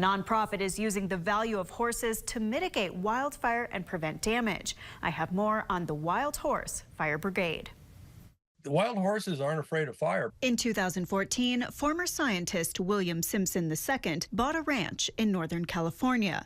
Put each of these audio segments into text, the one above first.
nonprofit is using the value of horses to mitigate wildfire and prevent damage. I have more on the Wild Horse Fire Brigade. The wild horses aren't afraid of fire. In 2014, former scientist William Simpson II bought a ranch in Northern California.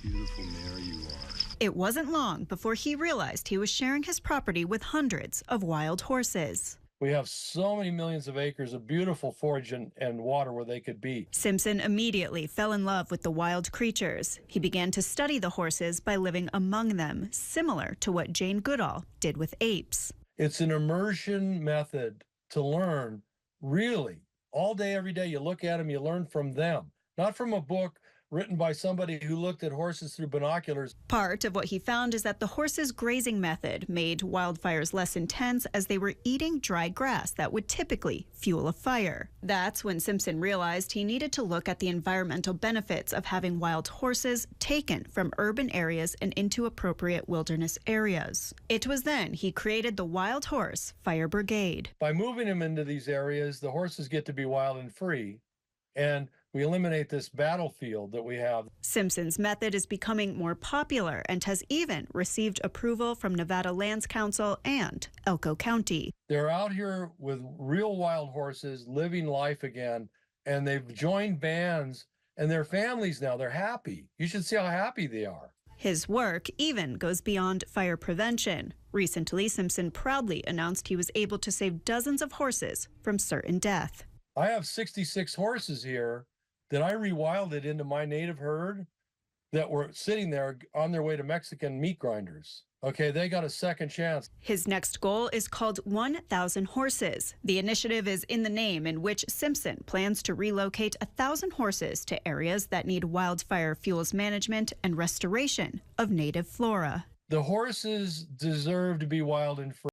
Beautiful mare you are. It wasn't long before he realized he was sharing his property with hundreds of wild horses. We have so many millions of acres of beautiful forage and water where they could be. Simpson immediately fell in love with the wild creatures. He began to study the horses by living among them, similar to what Jane Goodall did with apes. It's an immersion method to learn, really. All day, every day, you look at them, you learn from them, not from a book written by somebody who looked at horses through binoculars. Part of what he found is that the horses' grazing method made wildfires less intense as they were eating dry grass that would typically fuel a fire. That's when Simpson realized he needed to look at the environmental benefits of having wild horses taken from urban areas and into appropriate wilderness areas. It was then he created the Wild Horse Fire Brigade. By moving them into these areas, the horses get to be wild and free, and we eliminate this battlefield that we have. Simpson's method is becoming more popular and has even received approval from Nevada Lands Council and Elko County. They're out here with real wild horses living life again, and they've joined bands and their families now. They're happy. You should see how happy they are. His work even goes beyond fire prevention. Recently, Simpson proudly announced he was able to save dozens of horses from certain death. I have 66 horses here that I rewilded into my native herd that were sitting there on their way to Mexican meat grinders. Okay, they got a second chance. His next goal is called 1,000 Horses. The initiative is in the name, in which Simpson plans to relocate 1,000 horses to areas that need wildfire fuels management and restoration of native flora. The horses deserve to be wild and free.